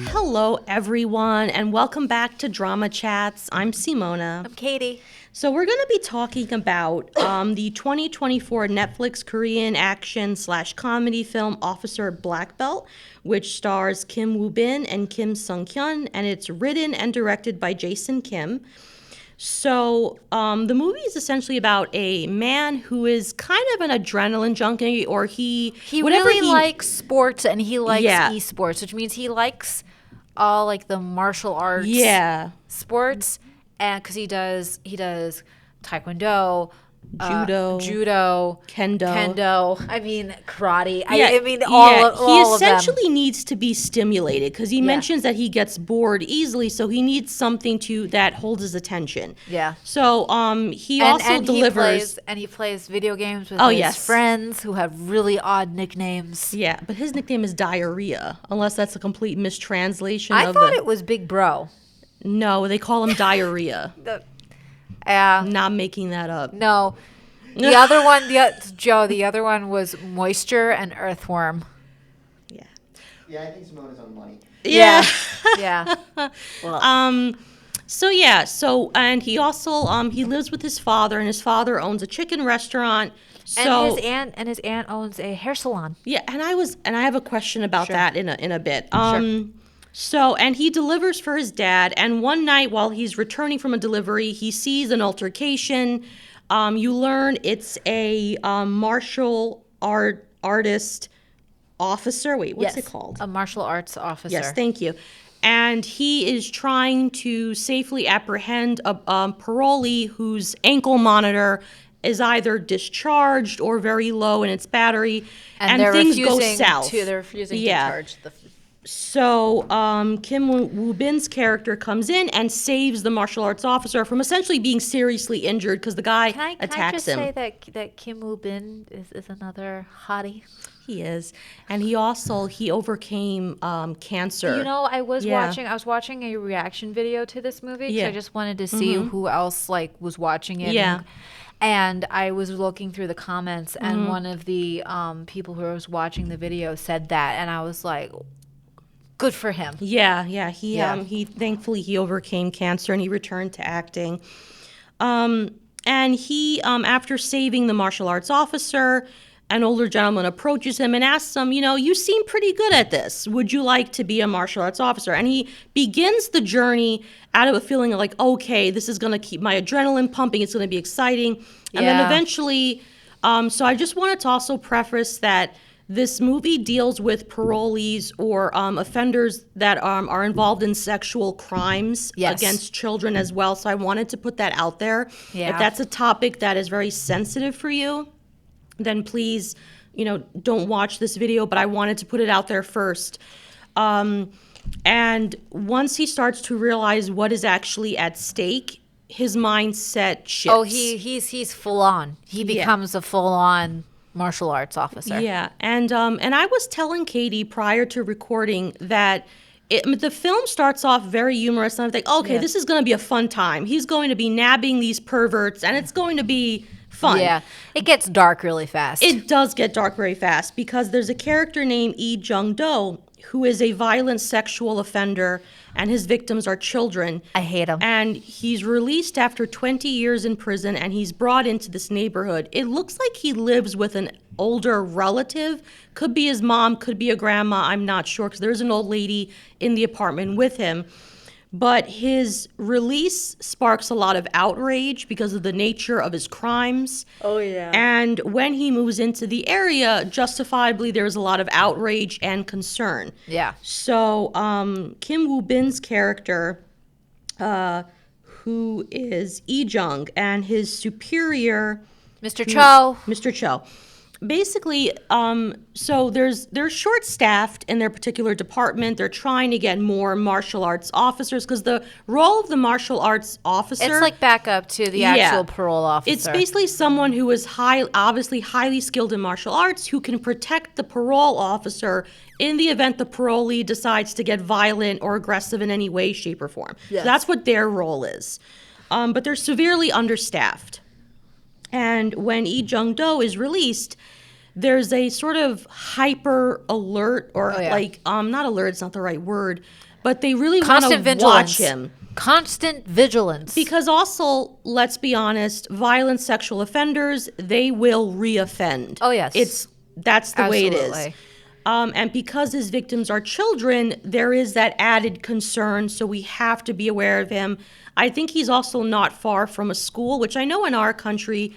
Hello, everyone, and welcome back to Drama Chats. I'm Simona. I'm Katie. So we're going to be talking about the 2024 Netflix Korean action/comedy film Officer Black Belt, which stars Kim Woo-bin and Kim Sung-hyun, and it's written and directed by Jason Kim. So the movie is essentially about a man who is kind of an adrenaline junkie, or he really likes sports, and he likes esports, which means he likes all like the martial arts sports, and because he does taekwondo, judo, kendo. I mean karate. I mean all of them. He essentially needs to be stimulated because he mentions that he gets bored easily, so he needs something that holds his attention. Yeah. So he also delivers, he plays video games with his friends who have really odd nicknames. Yeah, but his nickname is Diarrhea, unless that's a complete mistranslation. I thought it was Big Bro. No, they call him Diarrhea. I'm not making that up. No. The other one, the other one was Moisture and Earthworm. Yeah. Yeah, I think Simona's on money. Yeah. Yeah. Well. So and he also he lives with his father, and his father owns a chicken restaurant. So and his aunt owns a hair salon. Yeah, and I have a question about that in a bit. Sure. So, and he delivers for his dad, and one night while he's returning from a delivery, he sees an altercation. You learn it's a martial artist officer. Wait, what's it called? A martial arts officer. Yes, thank you. And he is trying to safely apprehend a parolee whose ankle monitor is either discharged or very low in its battery, and things go south. They're refusing to charge the. So Kim Woo-bin's character comes in and saves the martial arts officer from essentially being seriously injured because the guy attacks him. Can I just say that Kim Woo-bin is another hottie? He is, and he overcame cancer. You know, I was watching a reaction video to this movie because I just wanted to see who else was watching it. Yeah. And I was looking through the comments, and one of the people who was watching the video said that, and I was like, good for him. Yeah. He thankfully he overcame cancer and he returned to acting. And he after saving the martial arts officer, an older gentleman approaches him and asks him, you seem pretty good at this. Would you like to be a martial arts officer? And he begins the journey out of a feeling of like, okay, this is going to keep my adrenaline pumping. It's going to be exciting. And then eventually, so I just wanted to also preface that this movie deals with parolees or offenders that are involved in sexual crimes against children as well. So I wanted to put that out there. Yeah. If that's a topic that is very sensitive for you, then please, don't watch this video. But I wanted to put it out there first. And once he starts to realize what is actually at stake, his mindset shifts. Oh, he's full on. He becomes a full on martial arts officer. Yeah, and I was telling Katie prior to recording that the film starts off very humorous, and I'm like, okay, this is going to be a fun time. He's going to be nabbing these perverts, and it's going to be fun. Yeah, it gets dark really fast. It does get dark very fast because there's a character named Lee Jung-do who is a violent sexual offender, and his victims are children. I hate him. And he's released after 20 years in prison, and he's brought into this neighborhood. It looks like he lives with an older relative. Could be his mom, could be a grandma, I'm not sure, because there's an old lady in the apartment with him. But his release sparks a lot of outrage because of the nature of his crimes. Oh, yeah. And when he moves into the area, justifiably, there's a lot of outrage and concern. Yeah. So Kim Woo-bin's character, who is Lee Jung, and his superior... Mr. Cho. Mr. Cho. Basically, so they're short-staffed in their particular department. They're trying to get more martial arts officers because the role of the martial arts officer... It's like backup to the actual parole officer. It's basically someone who is obviously highly skilled in martial arts who can protect the parole officer in the event the parolee decides to get violent or aggressive in any way, shape, or form. Yes. So that's what their role is. But they're severely understaffed. And when Lee Jung-do is released, there's a sort of hyper alert or not alert, it's not the right word, but they really want to watch him. Constant vigilance. Because also, let's be honest, violent sexual offenders, they will reoffend. Oh, yes. That's the way it is. And because his victims are children, there is that added concern, so we have to be aware of him. I think he's also not far from a school, which I know in our country,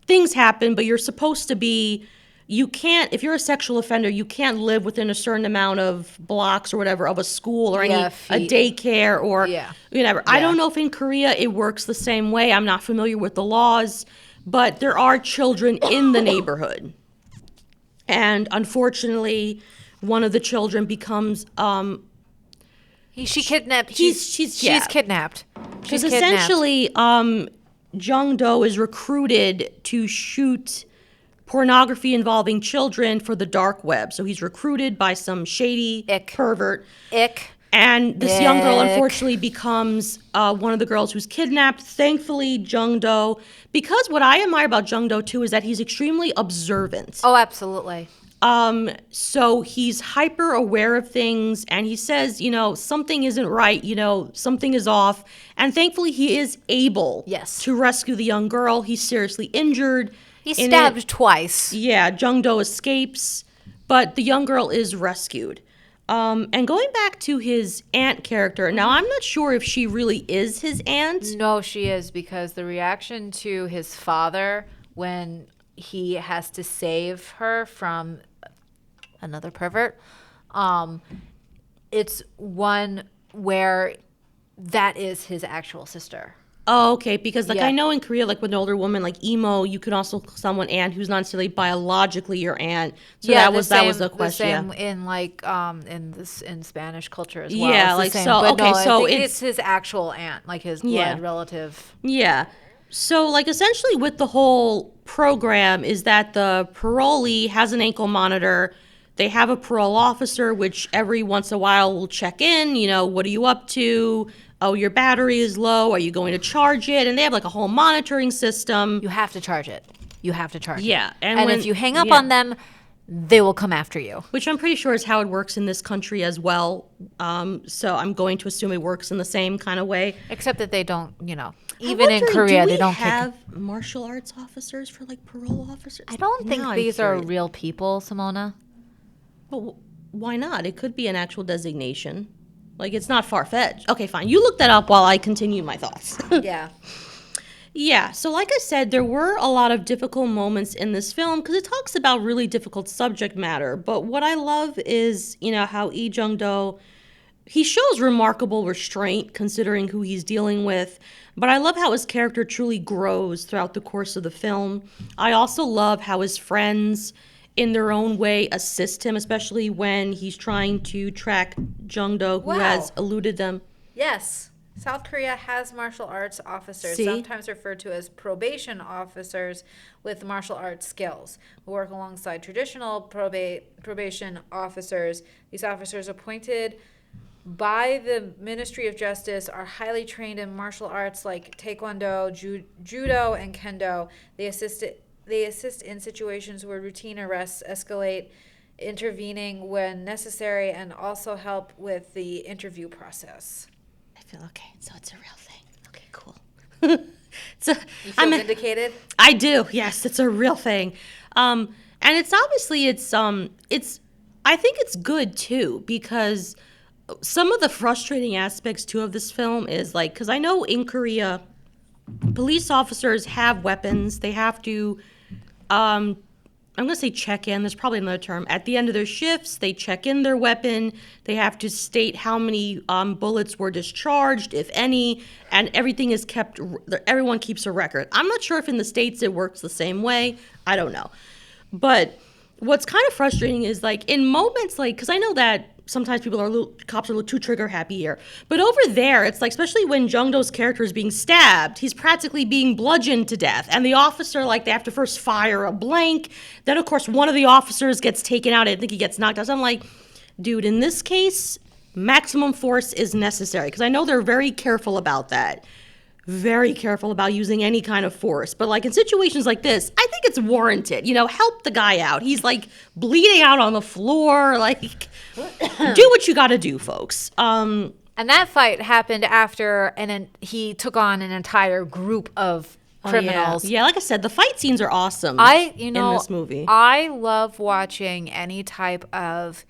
things happen, but you're supposed to be, you can't, if you're a sexual offender, you can't live within a certain amount of blocks or whatever of a school or a daycare or whatever. I don't know if in Korea it works the same way. I'm not familiar with the laws, but there are children in the neighborhood. And unfortunately, one of the children becomes she's kidnapped. Because essentially, Jung Do is recruited to shoot pornography involving children for the dark web. So he's recruited by some shady pervert. And this young girl, unfortunately, becomes one of the girls who's kidnapped. Thankfully, Jung Do, because what I admire about Jung Do, too, is that he's extremely observant. Oh, absolutely. So he's hyper aware of things, and he says, something isn't right, something is off. And thankfully, he is able to rescue the young girl. He's seriously injured. He's stabbed twice. Yeah, Jung Do escapes, but the young girl is rescued. And going back to his aunt character, now I'm not sure if she really is his aunt. No, she is, because the reaction to his father when he has to save her from another pervert, it's one where that is his actual sister. Oh, okay, because I know in Korea, with an older woman, emo, you can also call someone aunt who's not necessarily biologically your aunt. So that was the question. The same in Spanish culture as well. Yeah, I think it's his actual aunt, his blood relative. Yeah. So essentially with the whole program is that the parolee has an ankle monitor. They have a parole officer, which every once in a while will check in, what are you up to? Oh, your battery is low. Are you going to charge it? And they have a whole monitoring system. You have to charge it. Yeah. And if you hang up on them, they will come after you. Which I'm pretty sure is how it works in this country as well. So I'm going to assume it works in the same kind of way. Except that they don't, even in Korea, they don't have martial arts officers for parole officers. I don't think these are real people, Simona. Well, why not? It could be an actual designation. It's not far-fetched. Okay, fine. You look that up while I continue my thoughts. Yeah. Yeah, so like I said, there were a lot of difficult moments in this film because it talks about really difficult subject matter. But what I love is, how Lee Jung-do, he shows remarkable restraint considering who he's dealing with. But I love how his character truly grows throughout the course of the film. I also love how his friends, in their own way, assist him, especially when he's trying to track Jung-do, who has eluded them. Yes. South Korea has martial arts officers, sometimes referred to as probation officers with martial arts skills, who work alongside traditional probation officers. These officers appointed by the Ministry of Justice are highly trained in martial arts like Taekwondo, Judo, and Kendo. They assist in situations where routine arrests escalate, intervening when necessary, and also help with the interview process. I feel okay. So it's a real thing. Okay, cool. You feel vindicated? I do. Yes, it's a real thing. And it's obviously I think it's good too, because some of the frustrating aspects too of this film is because I know in Korea, police officers have weapons. They have to, I'm going to say check in. There's probably another term. At the end of their shifts, they check in their weapon. They have to state how many bullets were discharged, if any, and everything is kept, everyone keeps a record. I'm not sure if in the States it works the same way. I don't know. But what's kind of frustrating is in moments because I know that sometimes cops are a little too trigger happy here. But over there, it's especially when Jung-do's character is being stabbed, he's practically being bludgeoned to death. And the officer, they have to first fire a blank. Then, of course, one of the officers gets taken out. I think he gets knocked out. So I'm dude, in this case, maximum force is necessary. Because I know they're very careful about that. very careful about using any kind of force. But like in situations like this, I think it's warranted. Help the guy out. He's like bleeding out on the floor. Like, do what you got to do, folks. And that fight happened after, and then he took on an entire group of criminals. Yeah, like I said, the fight scenes are awesome. In this movie, I love watching any type of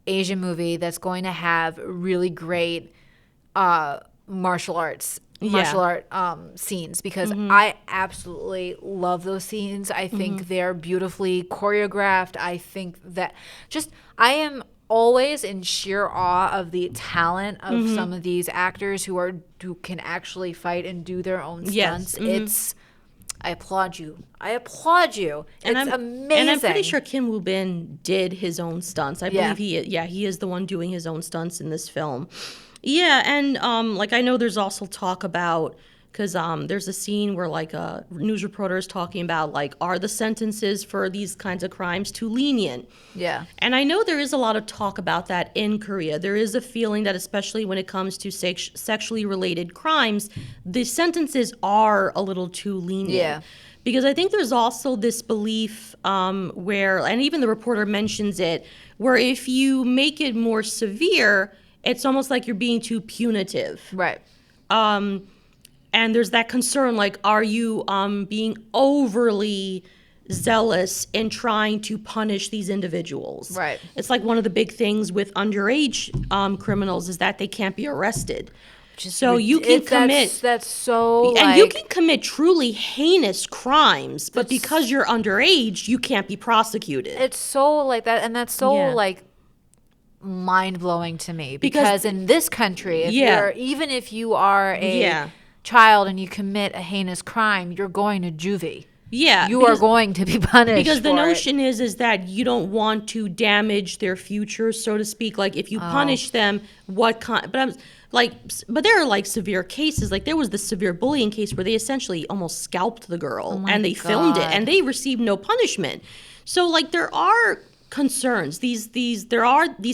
Asian movie that's going to have really great martial art scenes, because I absolutely love those scenes. I think they're beautifully choreographed. I think that I am always in sheer awe of the talent of some of these actors who can actually fight and do their own stunts. Yes. I applaud you. It's amazing. And I'm pretty sure Kim Woo Bin did his own stunts. I believe he is the one doing his own stunts in this film. Yeah, and I know there's also talk about, because there's a scene where a news reporter is talking about are the sentences for these kinds of crimes too lenient? Yeah. And I know there is a lot of talk about that in Korea. There is a feeling that especially when it comes to sexually related crimes, the sentences are a little too lenient. Yeah. Because I think there's also this belief where, and even the reporter mentions it, where if you make it more severe, it's almost like you're being too punitive. Right. And there's that concern, are you being overly zealous in trying to punish these individuals? Right. It's like one of the big things with underage criminals is that they can't be arrested. So you can commit. That's so. And you can commit truly heinous crimes, but because you're underage, you can't be prosecuted. It's so like that, and that's so mind-blowing to me, because in this country, even if you are a child and you commit a heinous crime, you're going to juvie. Yeah, you are going to be punished. Because the notion is that you don't want to damage their future, so to speak. If you punish them, what kind? But there are severe cases. There was the severe bullying case where they essentially almost scalped the girl, and they filmed it, and they received no punishment. So there are concerns. These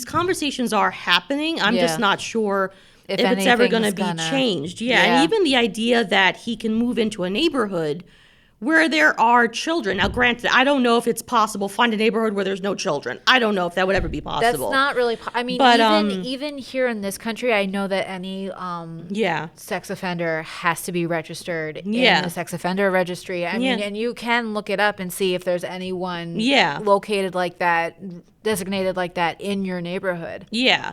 conversations are happening. I'm just not sure if it's ever going to be changed. And even the idea that he can move into a neighborhood where there are children. Now, granted, I don't know if it's possible to find a neighborhood where there's no children. I don't know if that would ever be possible. That's not really but, even here in this country, I know that any sex offender has to be registered in the sex offender registry. I mean, and you can look it up and see if there's anyone located like that, designated like that in your neighborhood. Yeah.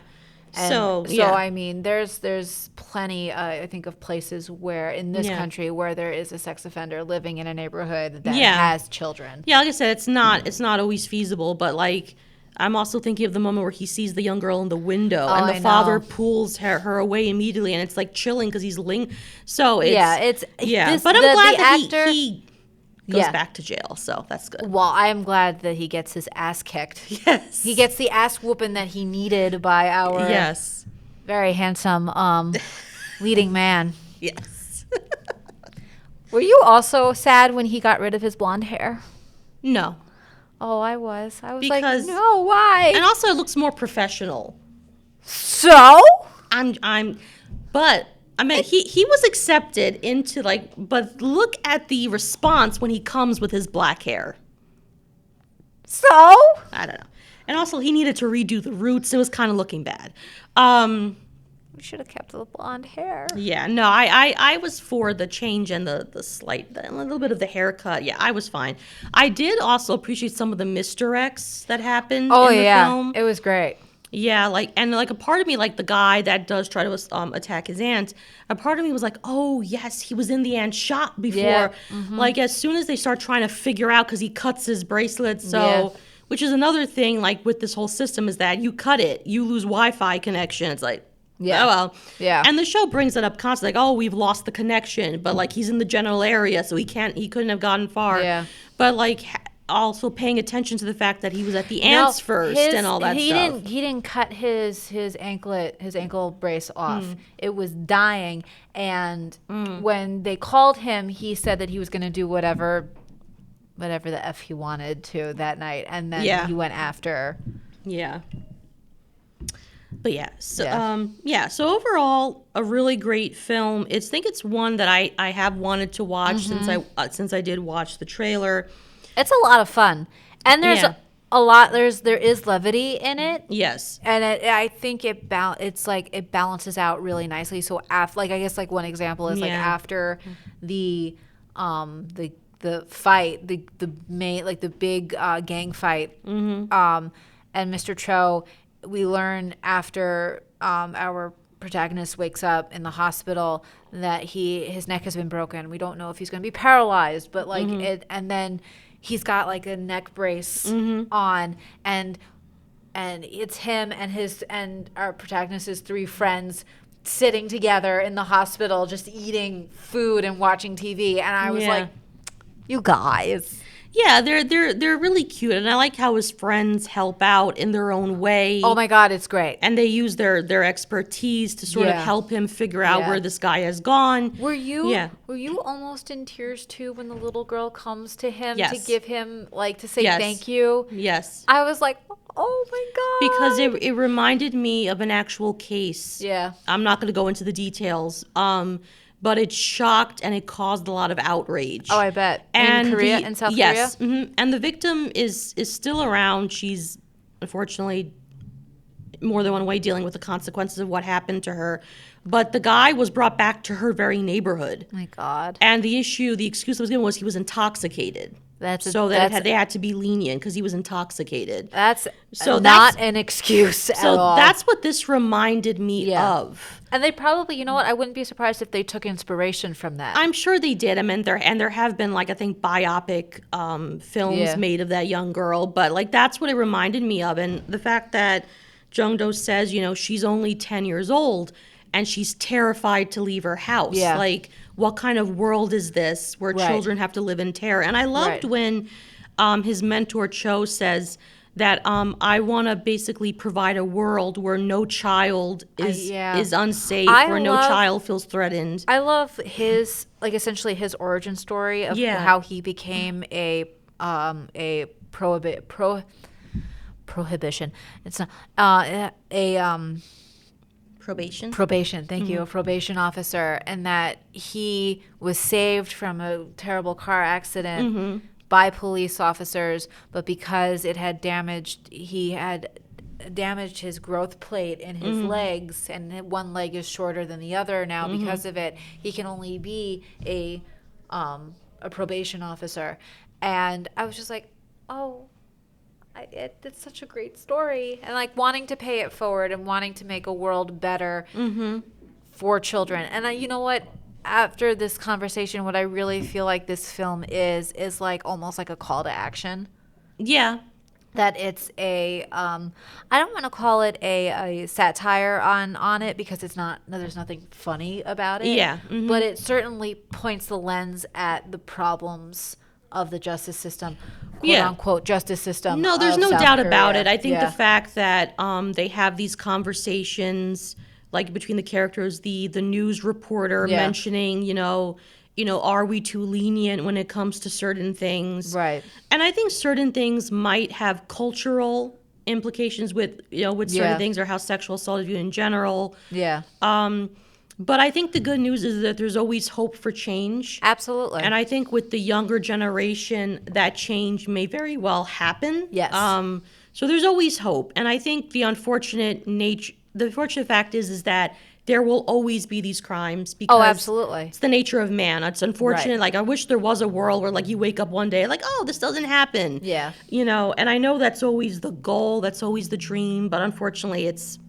And so I mean, there's plenty, I think, of places where in this country where there is a sex offender living in a neighborhood that has children. Yeah, like I said, it's not always feasible, but I'm also thinking of the moment where he sees the young girl in the window and the father pulls her away immediately, and it's chilling because he's So it's but I'm glad that he goes back to jail, so that's good. Well, I am glad that he gets his ass kicked. Yes. He gets the ass whooping that he needed by our very handsome leading man. Yes. Were you also sad when he got rid of his blonde hair? No. Oh, I was. Because, no, why? And also it looks more professional. So? But I mean, he was accepted into but look at the response when he comes with his black hair. So? I don't know. And also he needed to redo the roots. It was kind of looking bad. We should have kept the blonde hair. Yeah, no, I was for the change and the a little bit of the haircut. Yeah, I was fine. I did also appreciate some of the misdirects that happened in the film. It was great. Yeah, a part of me, the guy that does try to attack his aunt, a part of me was like, oh, yes, he was in the aunt's shop before. Yeah. Mm-hmm. As soon as they start trying to figure out, because he cuts his bracelet, which is another thing, with this whole system, is that you cut it, you lose Wi-Fi connection. It's oh, well. Yeah. And the show brings it up constantly, oh, we've lost the connection, but, he's in the general area, so he couldn't have gotten far. Yeah. But, also paying attention to the fact that he was at the aunt's first and all that stuff. He didn't cut his ankle brace off. It was dying, and when they called him, he said that he was going to do whatever the F he wanted to that night, and then he went after. Yeah. But so overall, a really great film. I think it's one that I have wanted to watch since I did watch the trailer. It's a lot of fun, and there's a lot. There is levity in it. Yes, and I think it balances out really nicely. So after, like, I guess like one example is like after the fight, the main, like the big gang fight, and Mr. Cho, we learn after our protagonist wakes up in the hospital that his neck has been broken. We don't know if he's going to be paralyzed, but like and then he's got like a neck brace on, and it's him and our protagonist's 3 friends sitting together in the hospital just eating food and watching TV, and I was like, you guys. Yeah, they're really cute, and I like how his friends help out in their own way. Oh my God, it's great. And they use their expertise to sort of help him figure out where this guy has gone. Were you almost in tears too when the little girl comes to him to give him, like, to say thank you? Yes. I was like, oh my God. Because it reminded me of an actual case. Yeah. I'm not going to go into the details. But it shocked and it caused a lot of outrage. Oh, I bet. And in South Korea? Yes. Mm-hmm. And the victim is still around. She's unfortunately more than one way dealing with the consequences of what happened to her. But the guy was brought back to her very neighborhood. Oh my God. And the excuse that was given was he was intoxicated. They had to be lenient because he was intoxicated. That's not an excuse at all. So that's what this reminded me of. And they probably, you know what? I wouldn't be surprised if they took inspiration from that. I'm sure they did. I mean, there have been, like, I think biopic films made of that young girl, but like that's what it reminded me of. And the fact that Jung-do says, she's only 10 years old and she's terrified to leave her house. Yeah. Like, what kind of world is this where children have to live in terror? And I loved when his mentor Cho says that I want to basically provide a world where no child is unsafe, where no child feels threatened. I love essentially his origin story of how he became a prohibition. It's not Probation, thank you. A probation officer, and that he was saved from a terrible car accident by police officers, but because he had damaged his growth plate in his legs, and one leg is shorter than the other now because of it, he can only be a probation officer. And I was just like, oh, it's such a great story, and like wanting to pay it forward and wanting to make a world better for children. And you know what? After this conversation, what I really feel like this film is like almost like a call to action. Yeah. That it's I don't want to call it a satire on it, because it's not. No, there's nothing funny about it. Yeah. But it certainly points the lens at the problems of the justice system, quote unquote justice system. No, there's no doubt about it. I think the fact that they have these conversations, like between the characters, the news reporter mentioning, are we too lenient when it comes to certain things? Right. And I think certain things might have cultural implications with certain things, or how sexual assault is viewed in general. Yeah. But I think the good news is that there's always hope for change. Absolutely. And I think with the younger generation, that change may very well happen. Yes. So there's always hope. And I think the unfortunate fact is that there will always be these crimes, because absolutely, it's the nature of man. It's unfortunate. Right. Like, I wish there was a world where, like, you wake up one day like, oh, this doesn't happen. Yeah. And I know that's always the goal, that's always the dream, but unfortunately it's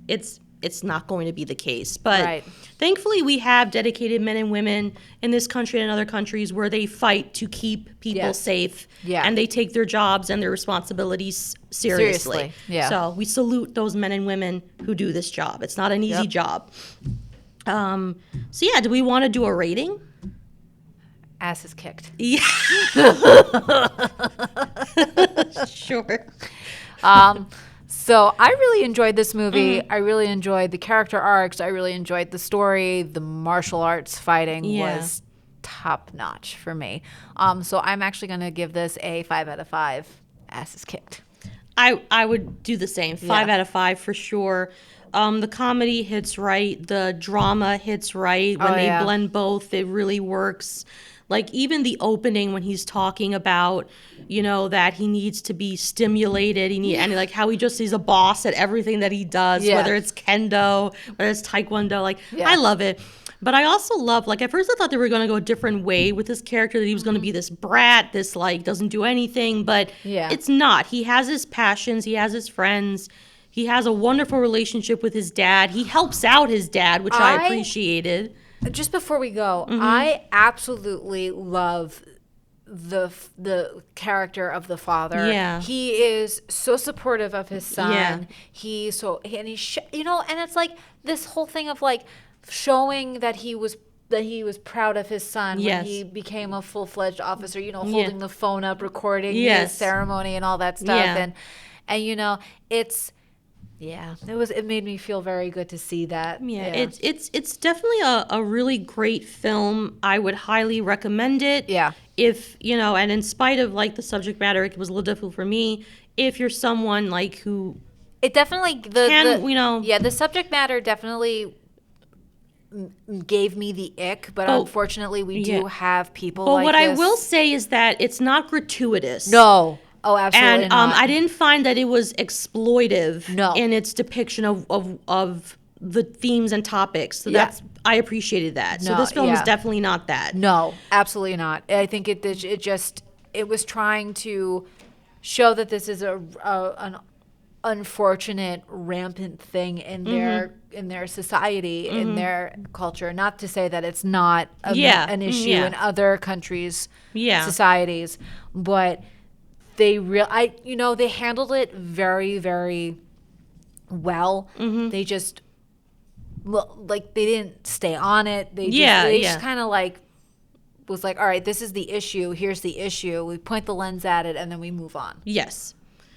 not going to be the case. But thankfully, we have dedicated men and women in this country and in other countries where they fight to keep people safe. Yeah. And they take their jobs and their responsibilities seriously. Yeah. So we salute those men and women who do this job. It's not an easy job. Do we want to do a rating? Ass is kicked. Yeah. Sure. So I really enjoyed this movie. I really enjoyed the character arcs. I really enjoyed the story. The martial arts fighting was top notch for me. So I'm actually going to give this a 5 out of 5. Asses kicked. I would do the same. 5 out of 5 for sure. The comedy hits right. The drama hits right. When they blend both, it really works. Like even the opening when he's talking about, that he needs to be stimulated. And like how he just is a boss at everything that he does, whether it's kendo, whether it's taekwondo. Like I love it. But I also love, like, at first I thought they were going to go a different way with this character, that he was going to be this brat, this, like, doesn't do anything. But it's not. He has his passions. He has his friends. He has a wonderful relationship with his dad. He helps out his dad, which I appreciated. Just before we go, I absolutely love the character of the father. Yeah. He is so supportive of his son. Yeah. And it's like this whole thing of like showing that he was proud of his son when he became a full-fledged officer, holding the phone up, recording his ceremony and all that stuff. And it made me feel very good to see that. It's definitely a really great film. I would highly recommend it. If and in spite of like the subject matter, it was a little difficult for me. If you're someone like who it definitely the subject matter definitely gave me the ick, but unfortunately we do have people like what this. I will say is that it's not gratuitous. No. Oh, absolutely and not. I didn't find that it was exploitive in its depiction of the themes and topics. So I appreciation that. So this film is definitely not that. No, absolutely not. I think it was trying to show that this is an unfortunate, rampant thing in their society, in their culture. Not to say that it's not an issue in other countries' societies, but they handled it very, very well. They just they didn't stay on it. They just kind of like was like, all right, this is the issue. Here's the issue. We point the lens at it, and then we move on. Yes.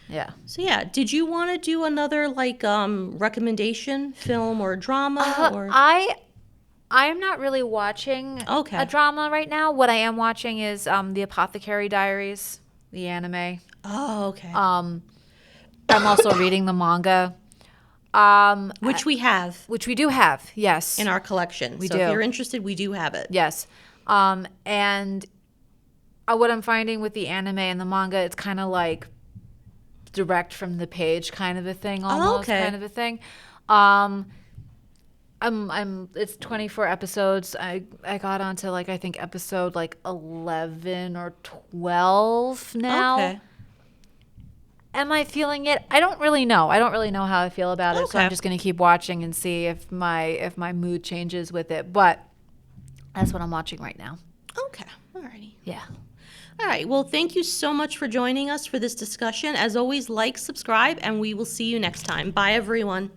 Yeah. So did you want to do another recommendation, film or drama? Or I'm not really watching a drama right now. What I am watching is The Apothecary Diaries, the anime. Oh, okay. I'm also reading the manga. Which we have. Which we do have, yes. In our collection. We do. If you're interested, we do have it. Yes. And what I'm finding with the anime and the manga, it's kind of like direct from the page kind of a thing, almost kind of a thing. It's 24 episodes. I got onto I think episode 11 or 12 now. Okay. Am I feeling it? I don't really know. I don't really know how I feel about it. So I'm just going to keep watching and see if my mood changes with it. But that's what I'm watching right now. Okay. Alrighty. Yeah. All right. Well, thank you so much for joining us for this discussion. As always, like, subscribe, and we will see you next time. Bye, everyone.